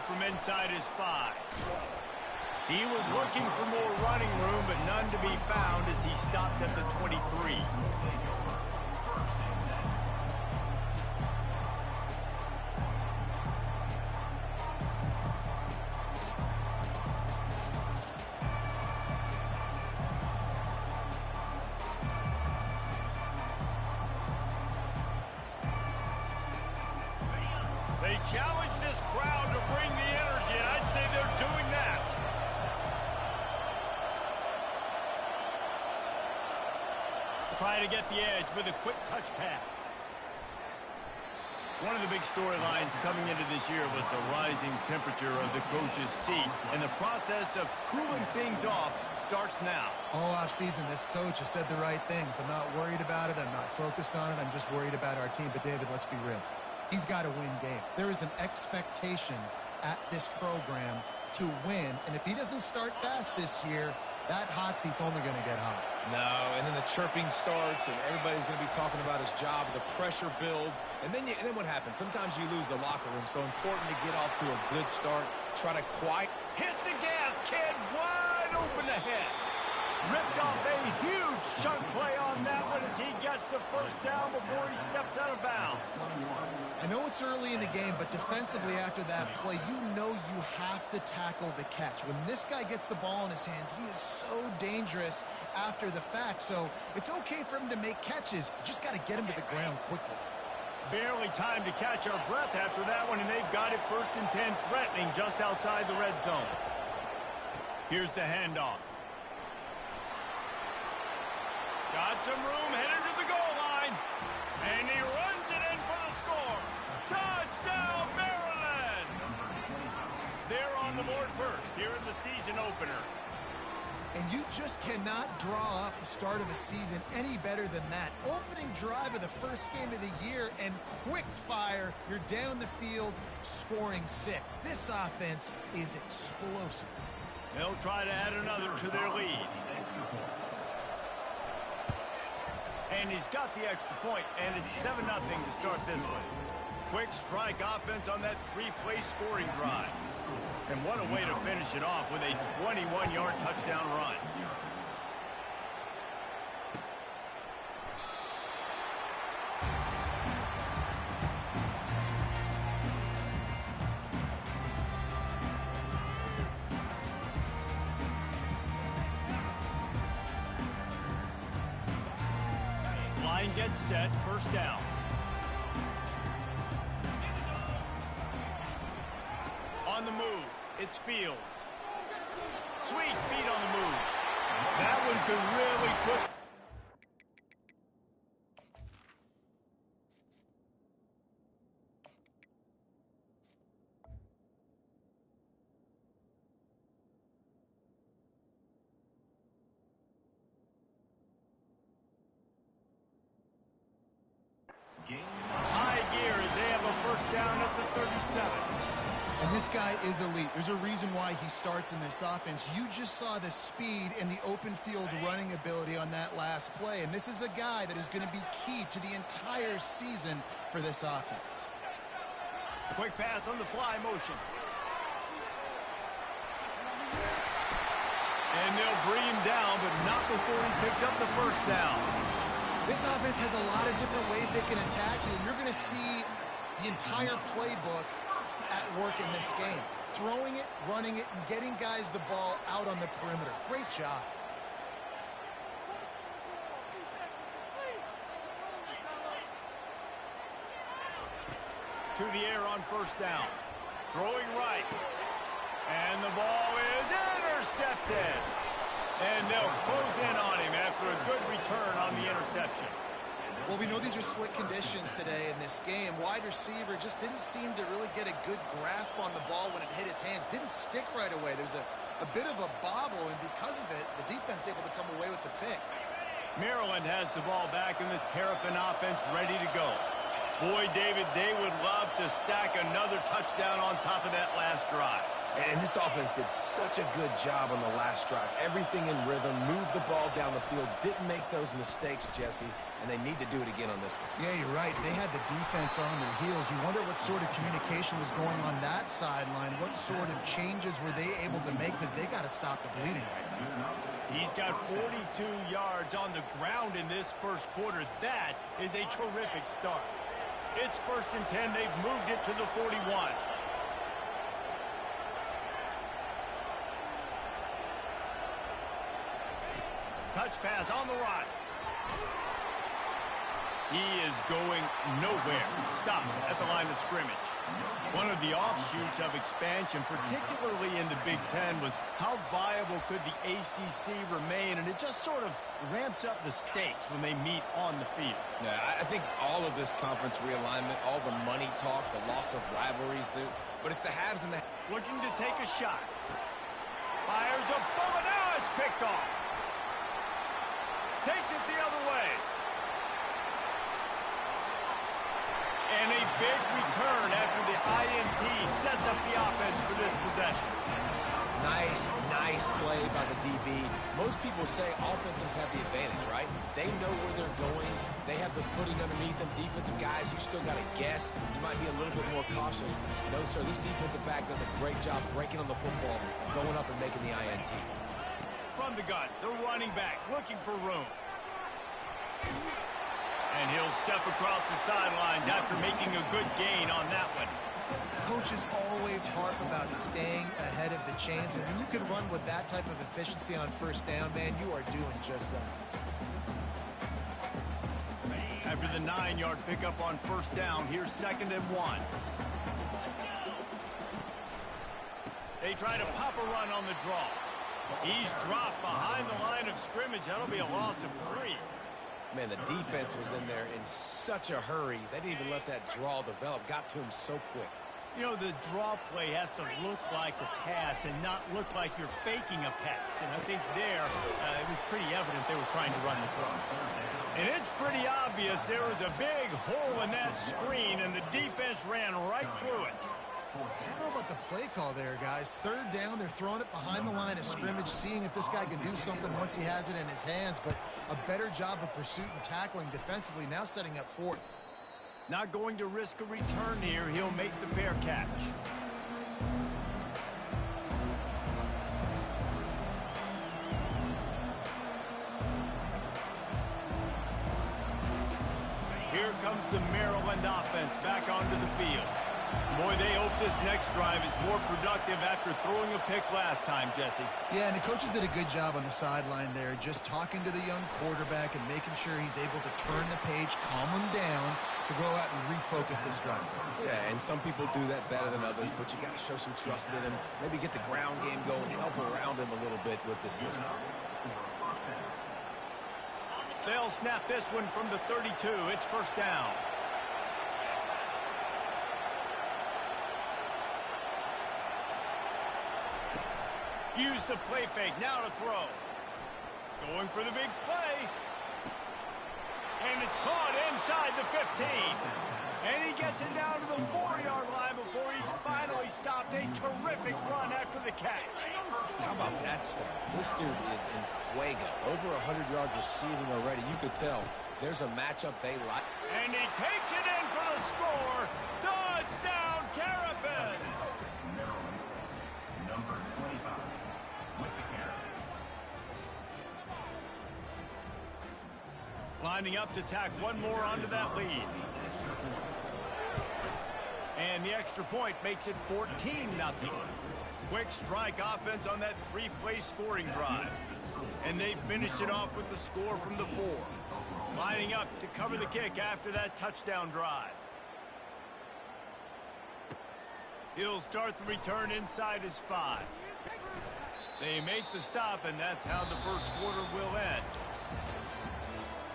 from inside his 5. He was looking for more running room, but none to be found as he stopped at the 23. They challenge this crowd to bring the energy, and I'd say they're doing that. Try to get the edge with a quick touch pass. One of the big storylines coming into this year was the rising temperature of the coach's seat, and the process of cooling things off starts now. All offseason, this coach has said the right things. I'm not worried about it. I'm not focused on it. I'm just worried about our team. But, David, let's be real. He's got to win games. There is an expectation at this program to win, and if he doesn't start fast this year, that hot seat's only going to get hot. No, and then the chirping starts, and everybody's going to be talking about his job. The pressure builds, and then what happens? Sometimes you lose the locker room, so important to get off to a good start. Try to hit the gas, kid, wide open ahead. Ripped off a huge chunk play on that one as he gets the first down before he steps out of bounds. I know it's early in the game, but defensively after that play, you know you have to tackle the catch. When this guy gets the ball in his hands, he is so dangerous after the fact. So it's okay for him to make catches. You just got to get him to the ground quickly. Barely time to catch our breath after that one, and they've got it 1st and 10, threatening just outside the red zone. Here's the handoff. Got some room headed to the goal line. And he runs it in for the score. Touchdown, Maryland! They're on the board first here in the season opener. And you just cannot draw up the start of a season any better than that. Opening drive of the first game of the year and quick fire. You're down the field scoring 6. This offense is explosive. They'll try to add another to their lead. And he's got the extra point, and it's 7-0 to start this one. Quick strike offense on that 3-play scoring drive. And what a way to finish it off with a 21-yard touchdown run. Line gets set, first down. On the move, it's Fields. Sweet feet on the move. That one could really put... high gear as they have a first down at the 37. And this guy is elite. There's a reason why he starts in this offense. You just saw the speed and the open field running ability on that last play. And this is a guy that is going to be key to the entire season for this offense. Quick pass on the fly motion. And they'll bring him down, but not before he picks up the first down. This offense has a lot of different ways they can attack you, and you're going to see the entire playbook at work in this game. Throwing it, running it, and getting guys the ball out on the perimeter. Great job. To the air on first down. Throwing right. And the ball is intercepted. And they'll close in on him after a good return on the interception. Well, we know these are slick conditions today in this game. Wide receiver just didn't seem to really get a good grasp on the ball when it hit his hands. Didn't stick right away. There's a bit of a bobble, and because of it, the defense able to come away with the pick. Maryland has the ball back in the Terrapin offense ready to go. Boy, David, they would love to stack another touchdown on top of that last drive. And this offense did such a good job on the last drive. Everything in rhythm, moved the ball down the field, didn't make those mistakes, Jesse, and they need to do it again on this one. Yeah, you're right. They had the defense on their heels. You wonder what sort of communication was going on that sideline. What sort of changes were they able to make, because they got to stop the bleeding right now. He's got 42 yards on the ground in this first quarter. That is a terrific start. It's 1st and 10. They've moved it to the 41. Touch pass on the right. He is going nowhere. Stop at the line of scrimmage. One of the offshoots of expansion, particularly in the Big Ten, was how viable could the ACC remain, and it just sort of ramps up the stakes when they meet on the field. Yeah, I think all of this conference realignment, all the money talk, the loss of rivalries, but it's the haves and the... Looking to take a shot. Fires a bullet. Now it's picked off. Takes it the other way. And a big return after the INT sets up the offense for this possession. Nice play by the DB. Most people say offenses have the advantage, right? They know where they're going. They have the footing underneath them. Defensive guys, you still got to guess. You might be a little bit more cautious. No, sir, this defensive back does a great job breaking on the football, going up and making the INT. From the gun, the running back looking for room. And he'll step across the sidelines after making a good gain on that one. Coaches always harp about staying ahead of the chains, and when you can run with that type of efficiency on 1st down, man, you are doing just that. After the 9-yard pickup on 1st down, here's 2nd and 1. They try to pop a run on the draw. He's dropped behind the line of scrimmage. That'll be a loss of 3. Man, the defense was in there in such a hurry. They didn't even let that draw develop. Got to him so quick. You know, the draw play has to look like a pass and not look like you're faking a pass. And I think there, it was pretty evident they were trying to run the draw. And it's pretty obvious there was a big hole in that screen, and the defense ran right through it. I don't know about the play call there, guys. 3rd down, they're throwing it behind the line of scrimmage, seeing if this guy can do something once he has it in his hands, but a better job of pursuit and tackling defensively, now setting up 4th. Not going to risk a return here. He'll make the fair catch. Here comes the Maryland offense back onto the field. Boy, they hope this next drive is more productive after throwing a pick last time, Jesse. Yeah, and the coaches did a good job on the sideline there, just talking to the young quarterback and making sure he's able to turn the page, calm him down to go out and refocus this drive. Yeah, and some people do that better than others, but you got to show some trust in him. Maybe get the ground game going, help around him a little bit with this system. They'll snap this one from the 32. It's 1st down. Use the play fake, now to throw. Going for the big play. And it's caught inside the 15. And he gets it down to the 4-yard line before he's finally stopped. A terrific run after the catch. How about that start? This dude is in fuego. Over 100 yards receiving already. You could tell there's a matchup they like. And he takes it in for the score. Touchdown, Carapaz. Number 25 with the carry. Lining up to tack one more onto that lead. And the extra point makes it 14-0. Quick strike offense on that 3-play scoring drive. And they finished it off with the score from the 4. Lining up to cover the kick after that touchdown drive. He'll start the return inside his 5. They make the stop, and that's how the first quarter will end.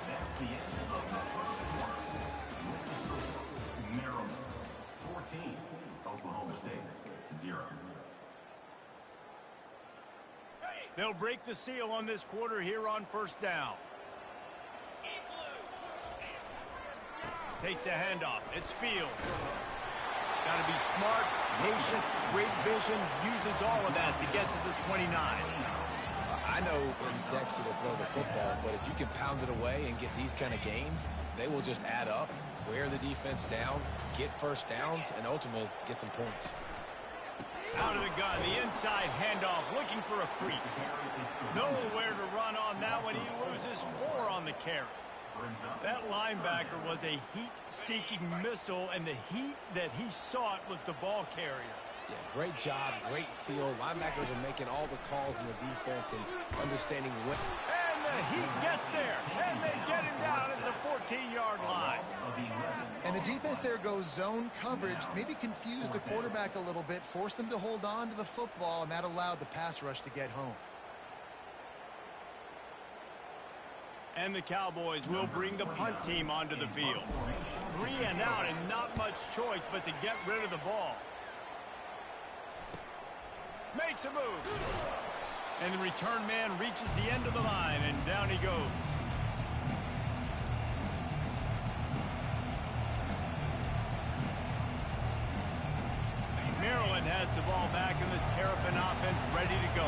That's the end of the first quarter. Maryland 14, Oklahoma State 0. They'll break the seal on this quarter here on 1st down. Takes a handoff. It's Fields. Got to be smart, patient, great vision, uses all of that to get to the 29. I know it's sexy to throw the football, but if you can pound it away and get these kind of gains, they will just add up, wear the defense down, get first downs, and ultimately get some points. Out of the gun, the inside handoff, looking for a crease. Nowhere to run on that one. He loses 4 on the carry. That linebacker was a heat-seeking missile, and the heat that he sought was the ball carrier. Yeah, great job, great feel. Linebackers are making all the calls in the defense and understanding what. And the heat gets there, and they get him down at the 14-yard line. And the defense there goes zone coverage, maybe confused the quarterback a little bit, forced him to hold on to the football, and that allowed the pass rush to get home. And the Cowboys will bring the punt team onto the field. 3 and out, and not much choice but to get rid of the ball. Makes a move. And the return man reaches the end of the line, and down he goes. Maryland has the ball back, and the Terrapin offense ready to go.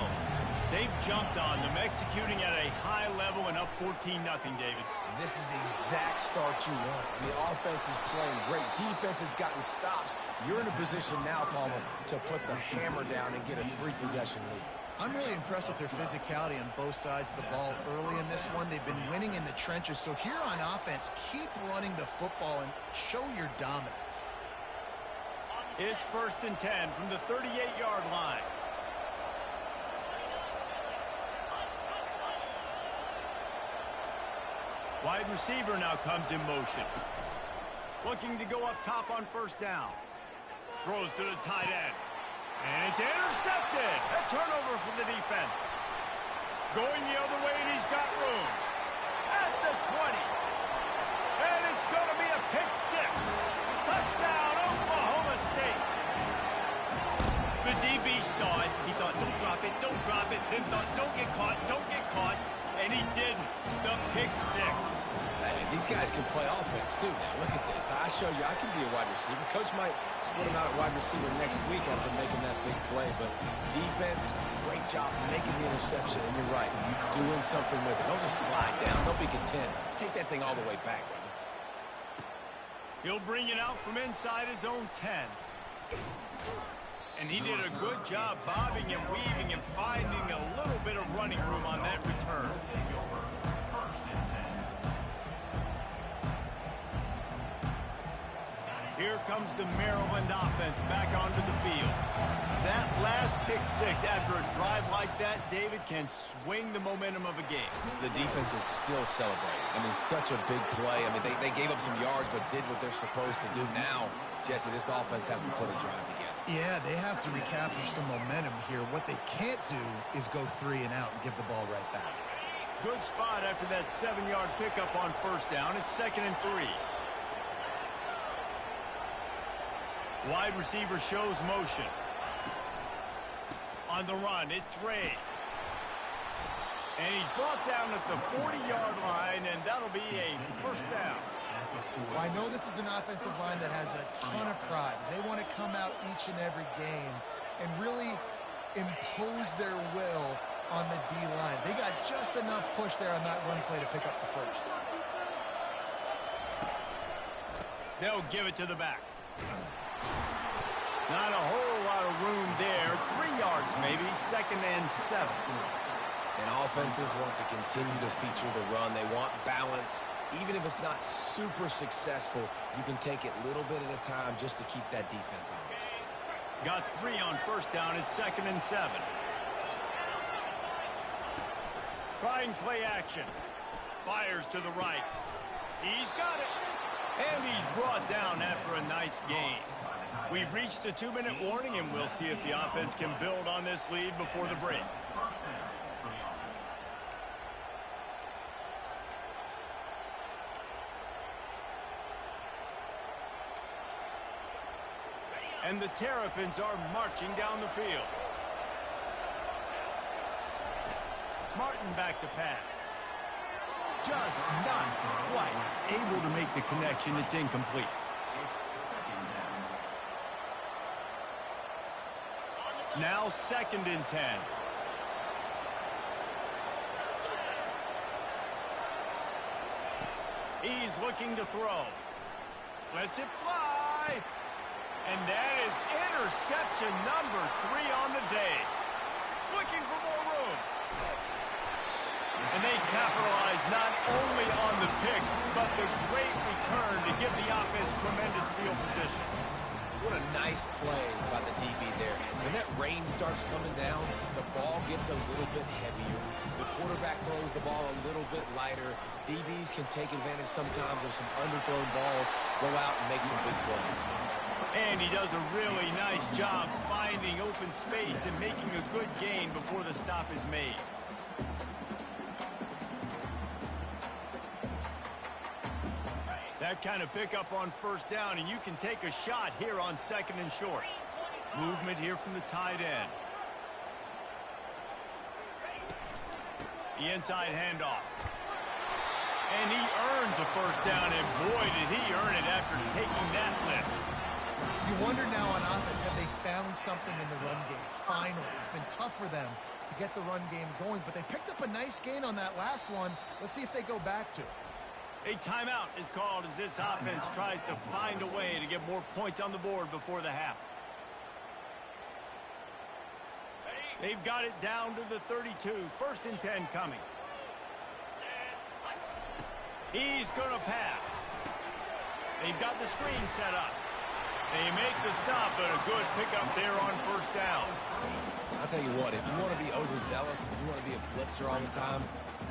They've jumped on them, executing at a high level and up 14-0, David. This is the exact start you want. The offense is playing great. Defense has gotten stops. You're in a position now, Palmer, to put the hammer down and get a 3-possession lead. I'm really impressed with their physicality on both sides of the ball early in this one. They've been winning in the trenches. So here on offense, keep running the football and show your dominance. It's 1st and 10 from the 38-yard line. Wide receiver now comes in motion. Looking to go up top on 1st down. Throws to the tight end. And it's intercepted. A turnover for the defense. Going the other way, and he's got room. At the 20. And it's going to be a pick 6. Touchdown, Oklahoma State. The DB saw it. He thought, don't drop it, don't drop it. Then thought, don't get caught, don't get caught. And he didn't. The pick 6. Hey, these guys can play offense, too. Now, look at this. I showed you I can be a wide receiver. Coach might split him out at wide receiver next week after making that big play. But defense, great job making the interception. And you're right, doing something with it. Don't just slide down. Don't be content. Take that thing all the way back, brother. He'll bring it out from inside his own 10. And he did a good job bobbing and weaving and finding a little bit of running room on that return. Here comes the Maryland offense back onto the field. That last pick 6 after a drive like that, David, can swing the momentum of a game. The defense is still celebrating. I mean, such a big play. I mean, they gave up some yards but did what they're supposed to do. Now, Jesse, this offense has to put a drive together. Yeah, they have to recapture some momentum here. What they can't do is go 3 and out and give the ball right back. Good spot after that 7-yard pickup on 1st down. It's 2nd and 3. Wide receiver shows motion. On the run, it's Ray. And he's brought down at the 40-yard line, and that'll be a 1st down. Well, I know this is an offensive line that has a ton of pride. They want to come out each and every game and really impose their will on the D-line. They got just enough push there on that run play to pick up the 1st. They'll give it to the back. Not a whole lot of room there. 3 yards maybe, 2nd and 7. And offenses want to continue to feature the run. They want balance. Even if it's not super successful, you can take it little bit at a time just to keep that defense honest. Got 3 on 1st down. It's 2nd and 7. Trying play action. Fires to the right. He's got it. And he's brought down after a nice gain. We've reached the 2-minute warning, and we'll see if the offense can build on this lead before the break. And the Terrapins are marching down the field. Martin back to pass. Just not quite able to make the connection. It's incomplete. Now 2nd and 10. He's looking to throw. Lets it fly. And that is interception number 3 on the day. Looking for more room. And they capitalize not only on the pick, but the great return to give the offense tremendous field position. What a nice play by the DB there. When that rain starts coming down, the ball gets a little bit heavier. The quarterback throws the ball a little bit lighter. DBs can take advantage sometimes of some underthrown balls, go out and make some big plays. And he does a really nice job finding open space and making a good gain before the stop is made. That kind of pickup on 1st down, and you can take a shot here on 2nd and short. Movement here from the tight end. The inside handoff. And he earns a 1st down, and boy, did he earn it after taking that lift. You wonder now on offense, have they found something in the run game? Finally, it's been tough for them to get the run game going, but they picked up a nice gain on that last one. Let's see if they go back to it. A timeout is called as this offense tries to find a way to get more points on the board before the half. They've got it down to the 32. 1st and 10 coming. He's going to pass. They've got the screen set up. They make the stop, but a good pickup there on 1st down. I'll tell you what, if you want to be overzealous, if you want to be a blitzer all the time,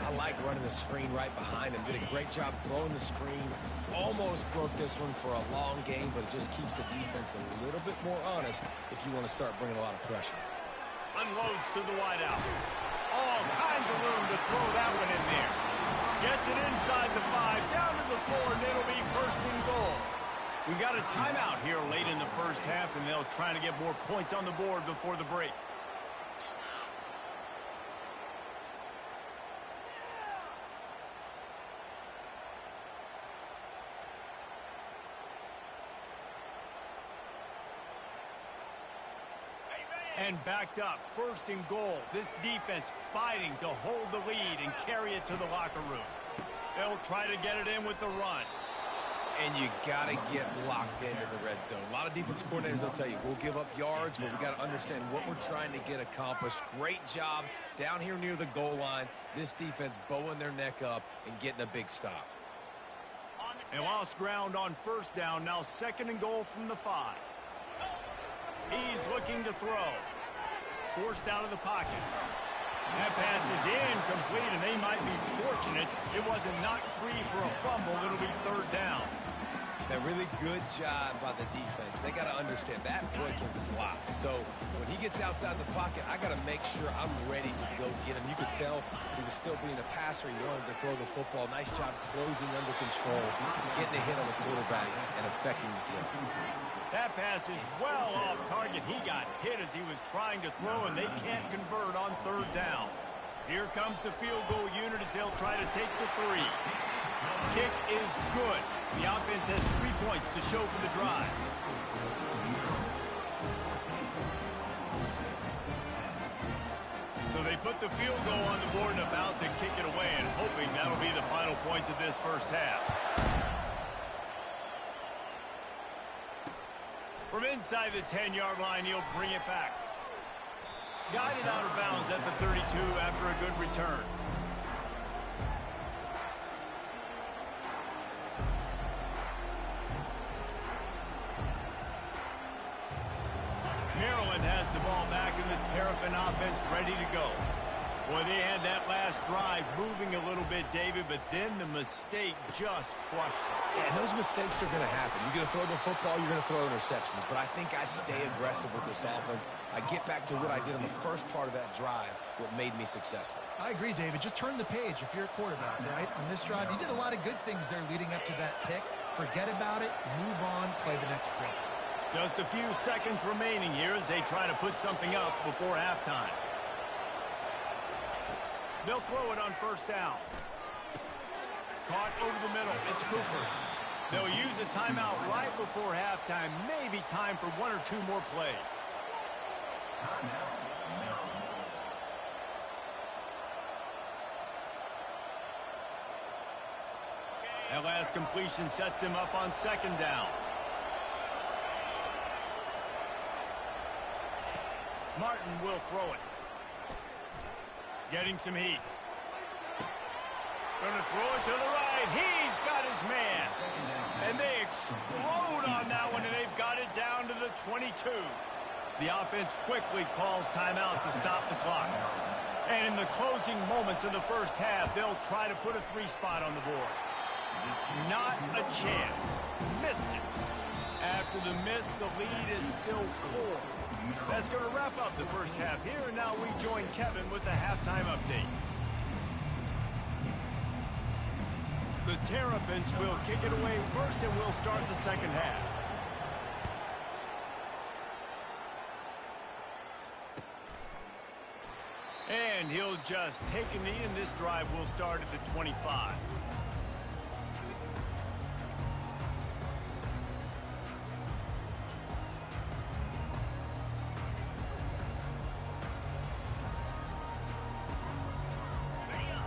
I like running the screen right behind him. Did a great job throwing the screen. Almost broke this one for a long game, but it just keeps the defense a little bit more honest if you want to start bringing a lot of pressure. Unloads to the wideout. All kinds of room to throw that one in there. Gets it inside the 5, down to the 4, and it'll be 1st and goal. We got a timeout here late in the 1st half, and they'll try to get more points on the board before the break. And backed up, 1st and goal. This defense fighting to hold the lead and carry it to the locker room. They'll try to get it in with the run. And you got to get locked into the red zone. A lot of defensive coordinators, they'll tell you, we'll give up yards, but we got to understand what we're trying to get accomplished. Great job down here near the goal line. This defense bowing their neck up and getting a big stop. They lost ground on 1st down. Now 2nd and goal from the 5. He's looking to throw. Forced out of the pocket. That pass is incomplete, and they might be fortunate it wasn't knocked free for a fumble. It'll be 3rd down. A really good job by the defense. They got to understand that boy can fly. So when he gets outside the pocket, I got to make sure I'm ready to go get him. You could tell he was still being a passer. He wanted to throw the football. Nice job closing under control, getting a hit on the quarterback, and affecting the throw. That pass is well off target. He got hit as he was trying to throw, and they can't convert on 3rd down. Here comes the field goal unit as they'll try to take the 3. Kick is good. The offense has 3 points to show for the drive. So they put the field goal on the board and about to kick it away, and hoping that'll be the final points of this 1st half. From inside the 10-yard line, he'll bring it back. Guided out of bounds at the 32 after a good return. Maryland has the ball back in the Terrapin offense ready to go. Boy, they had that last drive moving a little bit, David, but then the mistake just crushed them. Yeah, and those mistakes are going to happen. You're going to throw the football, you're going to throw interceptions. But I think I stay aggressive with this offense. I get back to what I did on the first part of that drive, what made me successful. I agree, David. Just turn the page if you're a quarterback, right? On this drive, you did a lot of good things there leading up to that pick. Forget about it, move on, play the next play. Just a few seconds remaining here as they try to put something up before halftime. They'll throw it on 1st down. Caught over the middle. It's Cooper. They'll use a timeout right before halftime. Maybe time for 1 or 2 more plays. That last completion sets him up on second down. Martin will throw it. Getting some heat. Going to throw it to the right. He's got his man. And they explode on that one, and they've got it down to the 22. The offense quickly calls timeout to stop the clock. And in the closing moments of the first half, they'll try to put a 3 spot on the board. Not a chance. Missed it. After the miss, the lead is still 4. That's going to wrap up the first half here, and now we join Kevin with the halftime update. The Terrapins will kick it away first, and we'll start the second half. And he'll just take a knee, and this drive will start at the 25.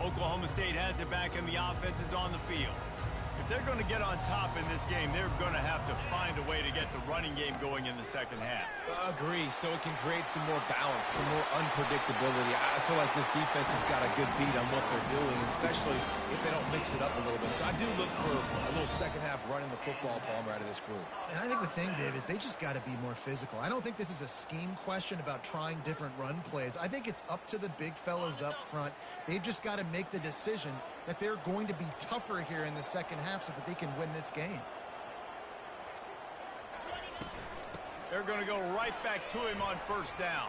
Oklahoma State has it back, and the offense is on the field. If they're going to get on top in this game, they're going to have to find a way to get the running game going in the second half. Agree, so it can create some more balance, some more unpredictability. I feel like this defense has got a good beat on what they're doing, especially if they don't mix it up a little bit. So I do look for a little second half running the football, Palmer, out of this group. And I think the thing, Dave, is they just got to be more physical. I don't think this is a scheme question about trying different run plays. I think it's up to the big fellas up front. They've just got to make the decision that they're going to be tougher here in the second half so that they can win this game. They're going to go right back to him on first down.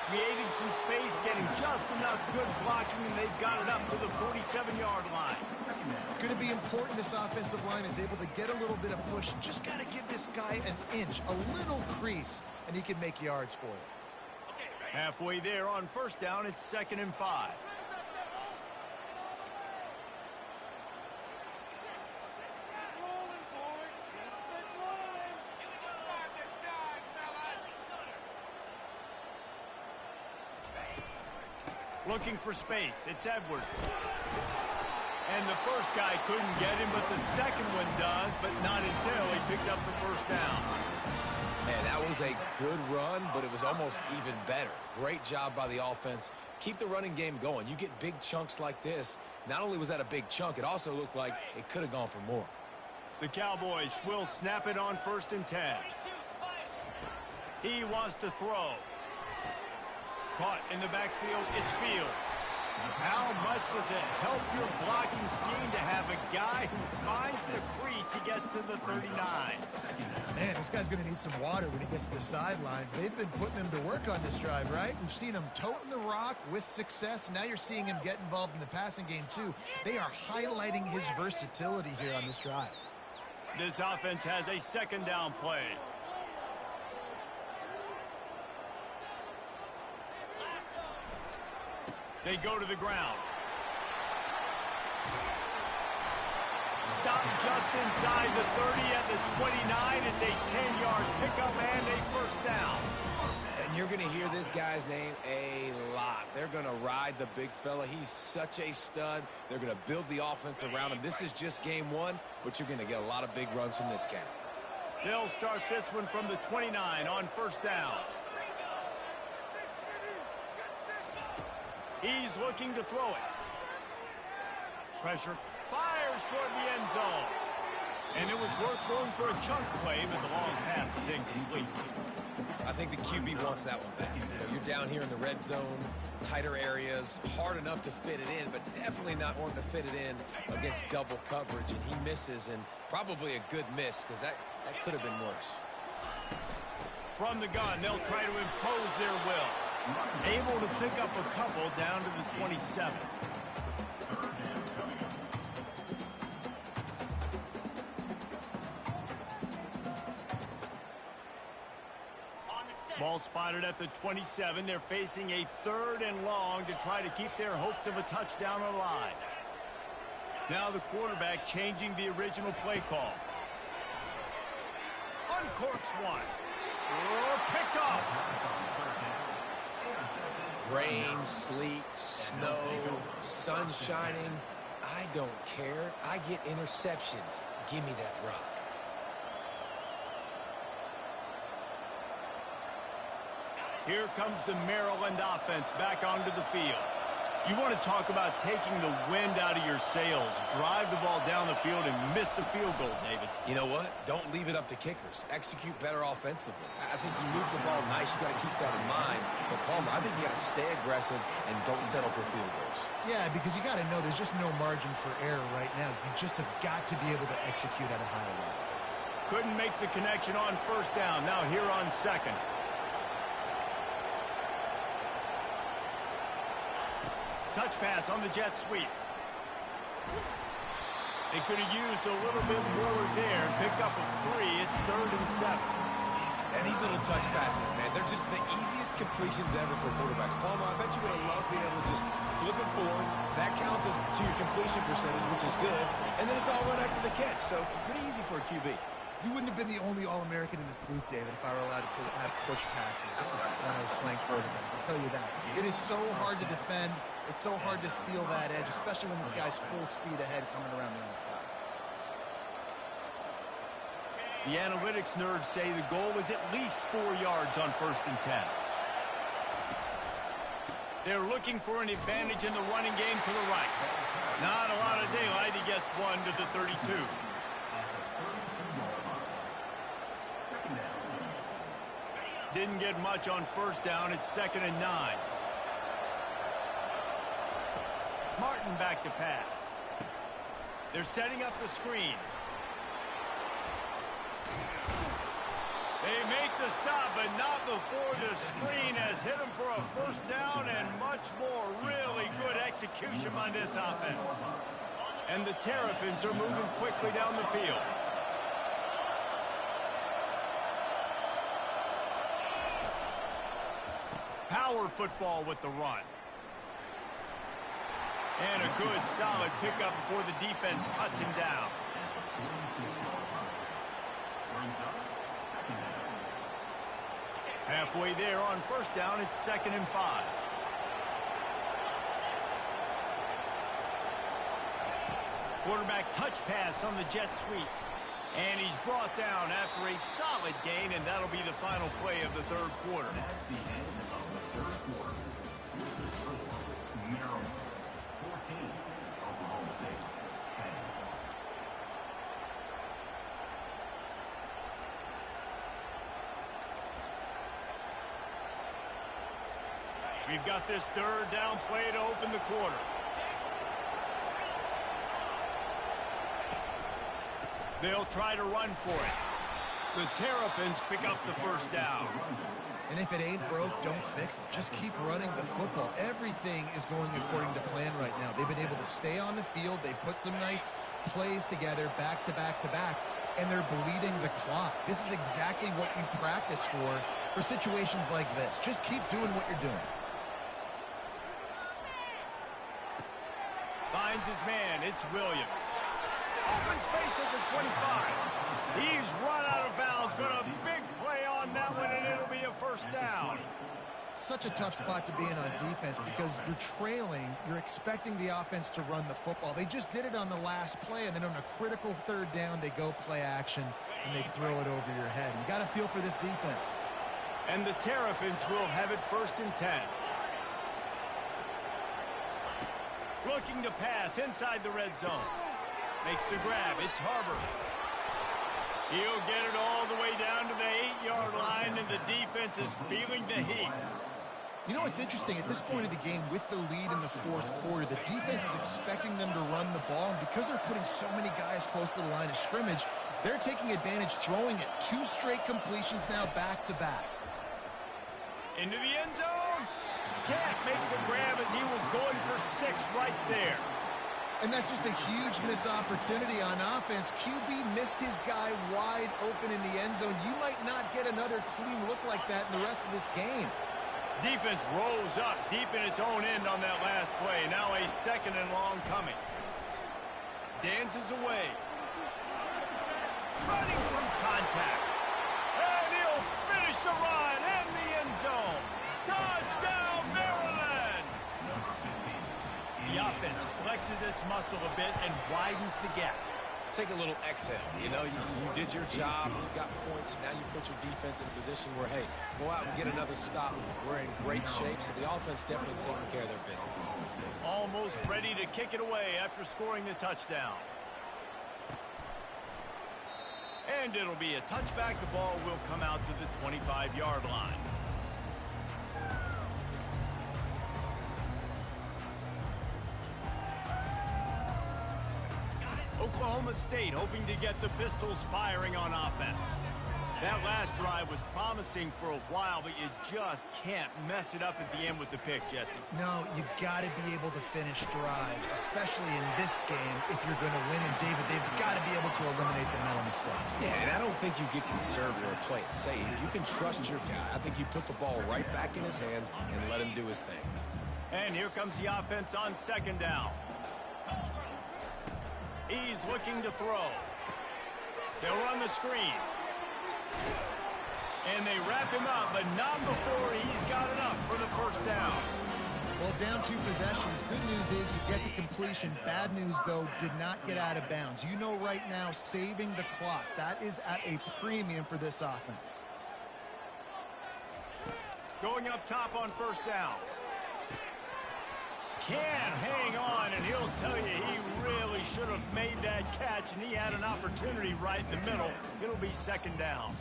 Creating some space, getting just enough good blocking, and they've got it up to the 47-yard line. It's going to be important this offensive line is able to get a little bit of push. Just got to give this guy an inch, a little crease, and he can make yards for it. Halfway there on first down, it's 2nd and 5. Looking for space. It's Edwards. And the first guy couldn't get him, but the second one does, but not until he picks up the first down. Man, that was a good run, but it was almost even better. Great job by the offense. Keep the running game going. You get big chunks like this. Not only was that a big chunk, it also looked like it could have gone for more. The Cowboys will snap it on 1st and 10. He wants to throw. Caught in the backfield, it's Fields. How much does it help your blocking scheme to have a guy who finds the crease? He gets to the 39. Man, this guy's going to need some water when he gets to the sidelines. They've been putting him to work on this drive, right? We've seen him toting the rock with success. Now you're seeing him get involved in the passing game, too. They are highlighting his versatility here on this drive. This offense has a 2nd down play. They go to the ground. Stop just inside the 30 at the 29. It's a 10-yard pickup and a first down. And you're going to hear this guy's name a lot. They're going to ride the big fella. He's such a stud. They're going to build the offense around him. This is just game 1, but you're going to get a lot of big runs from this cat. They'll start this one from the 29 on first down. He's looking to throw it. Pressure fires toward the end zone. And it was worth going for a chunk play, but the long pass is incomplete. I think the QB wants that one back. You know, you're down here in the red zone, tighter areas, hard enough to fit it in, but definitely not wanting to fit it in against double coverage. And he misses, and probably a good miss, because that could have been worse. From the gun, they'll try to impose their will. Able to pick up a couple down to the 27. Ball spotted at the 27. They're facing a 3rd and long to try to keep their hopes of a touchdown alive. Now the quarterback changing the original play call. Uncorks one. Oh, picked off. Rain, sleet, snow, sun shining. I don't care. I get interceptions. Give me that rock. Here comes the Maryland offense back onto the field. You want to talk about taking the wind out of your sails. Drive the ball down the field and miss the field goal, David. You know what? Don't leave it up to kickers. Execute better offensively. I think you move the ball nice. You got to keep that in mind. But, Palmer, I think you got to stay aggressive and don't settle for field goals. Yeah, because you got to know there's just no margin for error right now. You just have got to be able to execute at a higher level. Couldn't make the connection on first down. Now here on second. Touch pass on the jet sweep. They could have used a little bit more there and picked up a 3. It's 3rd and 7. And these little touch passes, man, they're just the easiest completions ever for quarterbacks. Palmer, I bet you would have loved being able to just flip it forward. That counts as to your completion percentage, which is good. And then it's all run after the catch. So pretty easy for a QB. You wouldn't have been the only All-American in this booth, David, if I were allowed to have push passes when I was playing quarterback. I'll tell you that. It is so hard to defend. It's so hard to seal that edge, especially when this guy's full speed ahead coming around the outside. The analytics nerds say the goal is at least 4 yards on 1st and 10. They're looking for an advantage in the running game to the right. Not a lot of daylight. He gets 1 to the 32. Didn't get much on first down. It's 2nd and 9. Martin back to pass. They're setting up the screen. They make the stop, but not before the screen has hit them for a first down and much more. Really good execution by this offense. And the Terrapins are moving quickly down the field. Power football with the run. And a good, solid pickup before the defense cuts him down. Halfway there on first down, it's 2nd and 5. Quarterback touch pass on the jet sweep. And he's brought down after a solid gain, and that'll be the final play of the 3rd quarter. That's the end of the 3rd quarter. Maryland 14, Oklahoma State 10. We've got this 3rd down play to open the quarter. They'll try to run for it. The Terrapins pick up the first down. And if it ain't broke, don't fix it. Just keep running the football. Everything is going according to plan right now. They've been able to stay on the field. They put some nice plays together back to back to back, and they're bleeding the clock. This is exactly what you practice for situations like this. Just keep doing what you're doing. Finds his man. It's Williams. Open space at the 25. He's run out of bounds, but a big play on that one, and it'll be a first down. Such a tough spot to be in on defense because you're trailing. You're expecting the offense to run the football. They just did it on the last play, and then on a critical 3rd down, they go play action, and they throw it over your head. You got to feel for this defense. And the Terrapins will have it 1st and 10. Looking to pass inside the red zone. Makes the grab. It's Harbor. He'll get it all the way down to the 8-yard line, and the defense is feeling the heat. You know what's interesting? At this point of the game, with the lead in the 4th quarter, the defense is expecting them to run the ball, and because they're putting so many guys close to the line of scrimmage, they're taking advantage, throwing it. 2 straight completions now back to back. Into the end zone. Can't make the grab as he was going for 6 right there. And that's just a huge missed opportunity on offense. QB missed his guy wide open in the end zone. You might not get another clean look like that in the rest of this game. Defense rolls up deep in its own end on that last play. Now a 2nd and long coming. Dances away. Running from contact. And he'll finish a run in the end zone. Touchdown, Maryland! The offense flexes its muscle a bit and widens the gap. Take a little exhale. You know, you did your job. You got points. Now you put your defense in a position where, hey, go out and get another stop. We're in great shape, so the offense definitely taking care of their business. Almost ready to kick it away after scoring the touchdown. And it'll be a touchback. The ball will come out to the 25-yard line. Oklahoma State hoping to get the Pistols firing on offense. That last drive was promising for a while, but you just can't mess it up at the end with the pick, Jesse. No, you got to be able to finish drives, especially in this game if you're going to win. And, David, they've got to be able to eliminate the mental mistakes. Yeah, and I don't think you get conservative or play it safe. You can trust your guy. I think you put the ball right back in his hands and let him do his thing. And here comes the offense on second down. He's looking to throw. They'll run the screen. And they wrap him up, but not before he's got enough for the first down. Well, down 2 possessions. Good news is you get the completion. Bad news, though, did not get out of bounds. You know right now, saving the clock, that is at a premium for this offense. Going up top on first down. Can't hang on, and he'll tell you he really should have made that catch, and he had an opportunity right in the middle. It'll be second down.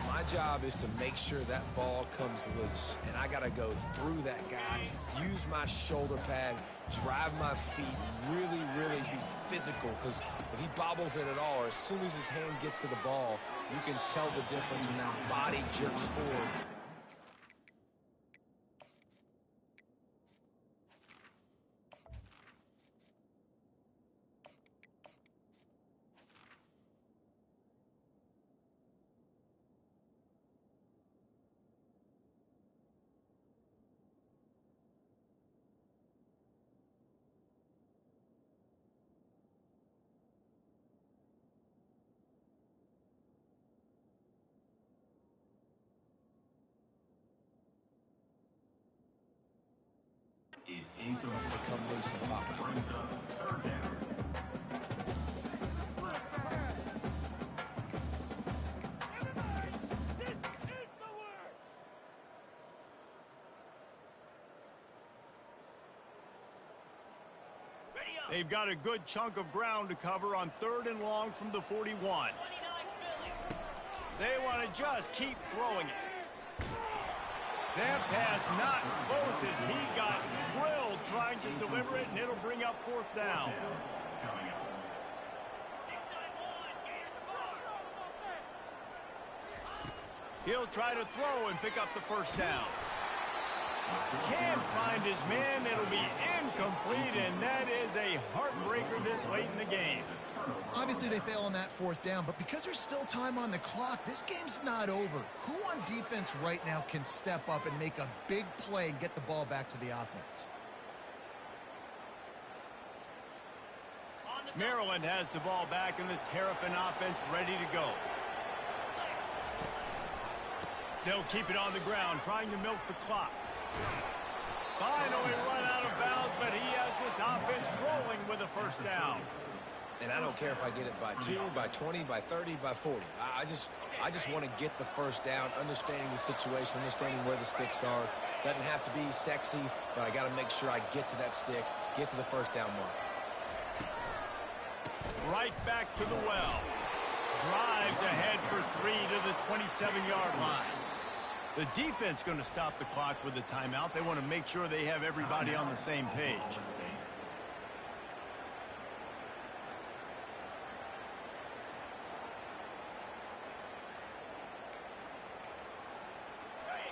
My job is to make sure that ball comes loose, and I got to go through that guy, use my shoulder pad, drive my feet, really, really be physical, because if he bobbles it at all, or as soon as his hand gets to the ball, you can tell the difference when that body jerks forward. Is incomplete. To come loose and pop out. Brings up third down. They've got a good chunk of ground to cover on 3rd and long from the 41. They want to just keep throwing it. That pass not close as he got drilled trying to deliver it, and it'll bring up 4th down. Coming up. He'll try to throw and pick up the first down. Can't find his man. It'll be incomplete, and that is a heartbreaker this late in the game. Obviously, they fail on that 4th down, but because there's still time on the clock, this game's not over. Who on defense right now can step up and make a big play and get the ball back to the offense? Maryland has the ball back, and the Terrapin offense ready to go. They'll keep it on the ground, trying to milk the clock. Finally run out of bounds, but he has this offense rolling with a first down. And I don't care if I get it by 2, by 20, by 30, by 40. I just want to get the first down, understanding the situation, understanding where the sticks are. Doesn't have to be sexy, but I got to make sure I get to that stick, get to the first down mark. Right back to the well. Drives ahead for 3 to the 27-yard line. The defense going to stop the clock with a timeout. They want to make sure they have everybody on the same page.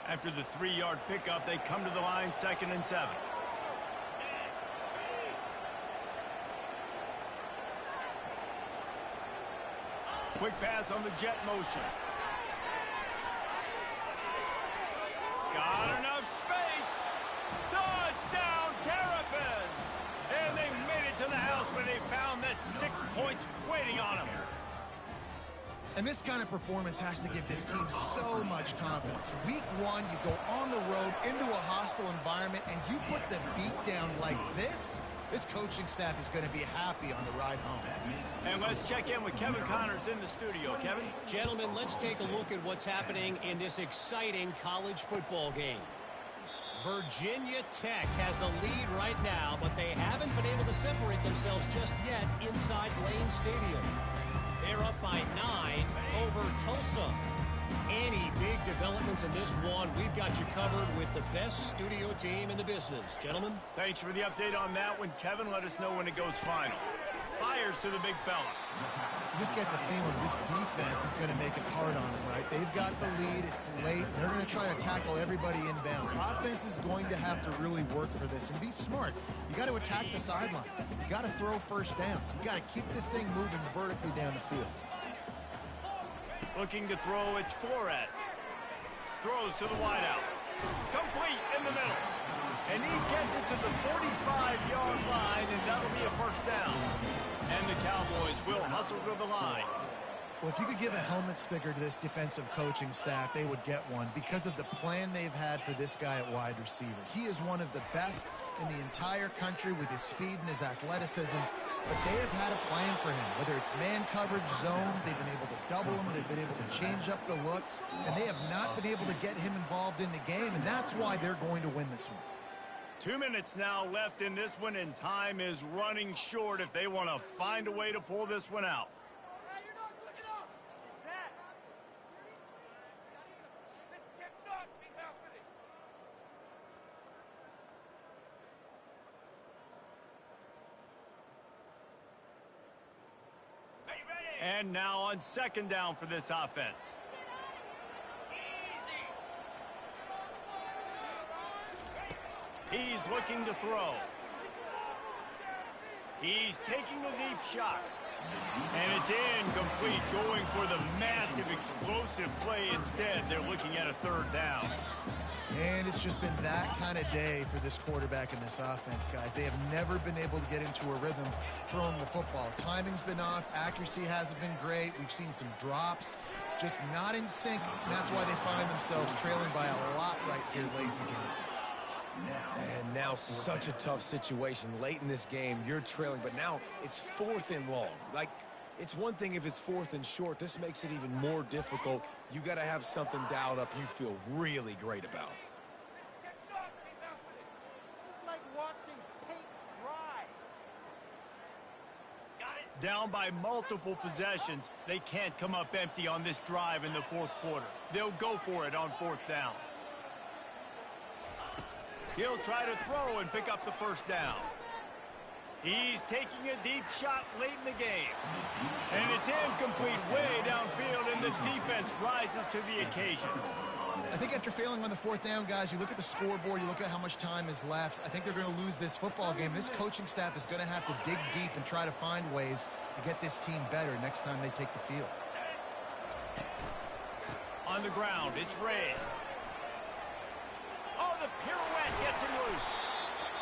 After the 3-yard pickup, they come to the line 2nd and 7. Quick pass on the jet motion. Got enough space. Touchdown, Terrapins! And they made it to the house when they found that 6 points waiting on them. And this kind of performance has to give this team so much confidence. Week 1, you go on the road into a hostile environment, and you put the beat down like this. This coaching staff is going to be happy on the ride home. And let's check in with Kevin Connors in the studio. Kevin? Gentlemen, let's take a look at what's happening in this exciting college football game. Virginia Tech has the lead right now, but they haven't been able to separate themselves just yet inside Lane Stadium. They're up by 9 over Tulsa. Any big developments in this one, we've got you covered with the best studio team in the business. Gentlemen? Thanks for the update on that one, Kevin. Let us know when it goes final. Fires to the big fella. You just get the feeling this defense is going to make it hard on them, right? They've got the lead. It's late. They're going to try to tackle everybody inbounds. Offense is going to have to really work for this and be smart. You got to attack the sidelines. You got to throw first downs. You got to keep this thing moving vertically down the field. Looking to throw, it's Flores. Throws to the wideout. Complete in the middle. And he gets it to the 45-yard line, and that'll be a first down. And the Cowboys will hustle to the line. Well, if you could give a helmet sticker to this defensive coaching staff, they would get one because of the plan they've had for this guy at wide receiver. He is one of the best in the entire country with his speed and his athleticism, but they have had a plan for him. Whether it's man coverage, zone, they've been able to double him, they've been able to change up the looks, and they have not been able to get him involved in the game, and that's why they're going to win this one. 2 minutes now left in this one, and time is running short if they want to find a way to pull this one out. And now on second down for this offense. He's looking to throw. He's taking a deep shot. And it's incomplete, going for the massive explosive play instead. They're looking at a third down. And it's just been that kind of day for this quarterback and this offense, guys. They have never been able to get into a rhythm throwing the football. Timing's been off. Accuracy hasn't been great. We've seen some drops. Just not in sync. And that's why they find themselves trailing by a lot right here late in the game. And now such a tough situation. Late in this game, you're trailing, but now it's 4th and long. Like, it's one thing if it's 4th and short. This makes it even more difficult. You got to have something dialed up you feel really great about. Down by multiple possessions, they can't come up empty on this drive in the fourth quarter. They'll go for it on 4th down. He'll try to throw and pick up the first down. He's taking a deep shot late in the game. And it's incomplete way downfield, and the defense rises to the occasion. I think after failing on the 4th down, guys, you look at the scoreboard, you look at how much time is left. I think they're going to lose this football game. This coaching staff is going to have to dig deep and try to find ways to get this team better next time they take the field. On the ground, it's Ray. Oh, the pirouette gets him loose.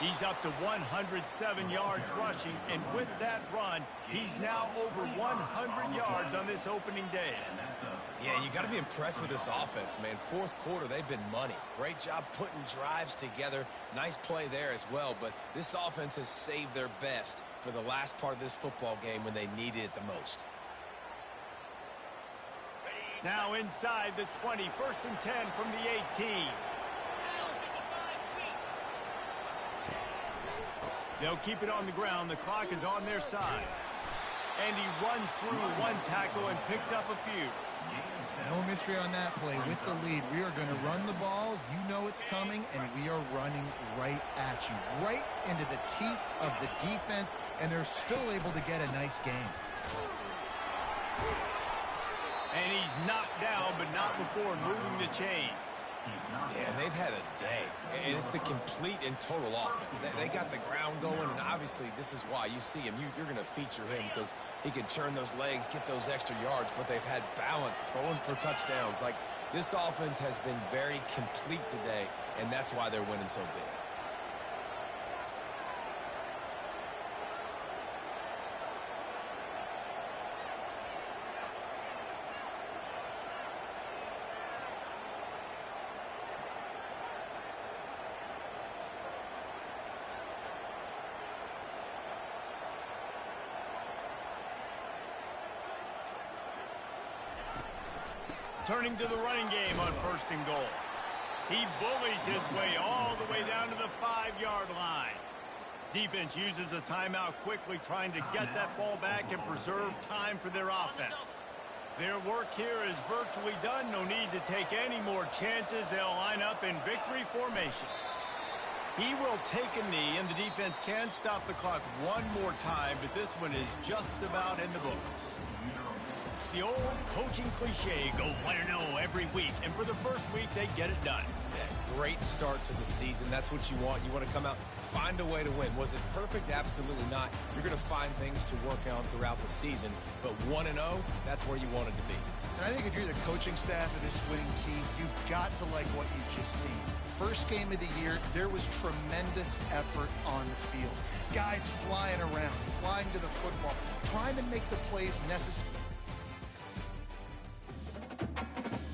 He's up to 107 yards rushing, and with that run, he's now over 100 yards on this opening day. Yeah, you got to be impressed with this offense, man. 4th quarter, they've been money. Great job putting drives together. Nice play there as well, but this offense has saved their best for the last part of this football game when they needed it the most. Now inside the 20, 1st and 10 from the 18. They'll keep it on the ground. The clock is on their side. And he runs through one tackle and picks up a few. No mystery on that play. With the lead, we are going to run the ball. You know it's coming, and we are running right at you. Right into the teeth of the defense, and they're still able to get a nice game. And he's knocked down, but not before moving the chains. Yeah, and they've had a day, and it's the complete and total offense. They got the ground going, and obviously this is why you see him. You're going to feature him because he can churn those legs, get those extra yards, but they've had balance, throwing for touchdowns. Like, this offense has been very complete today, and that's why they're winning so big. turning to the running game on 1st and goal. He bullies his way all the way down to the 5-yard line. Defense uses a timeout quickly, trying to get that ball back and preserve time for their offense. Their work here is virtually done. No need to take any more chances. They'll line up in victory formation. He will take a knee, and the defense can stop the clock one more time, but this one is just about in the books. The old coaching cliche, go 1-0 every week, and for the first week, they get it done. Yeah, great start to the season. That's what you want. You want to come out, find a way to win. Was it perfect? Absolutely not. You're going to find things to work on throughout the season, but 1-0, that's where you want it to be. And I think if you're the coaching staff of this winning team, you've got to like what you just seen. First game of the year, there was tremendous effort on the field. Guys flying around, flying to the football, trying to make the plays necessary.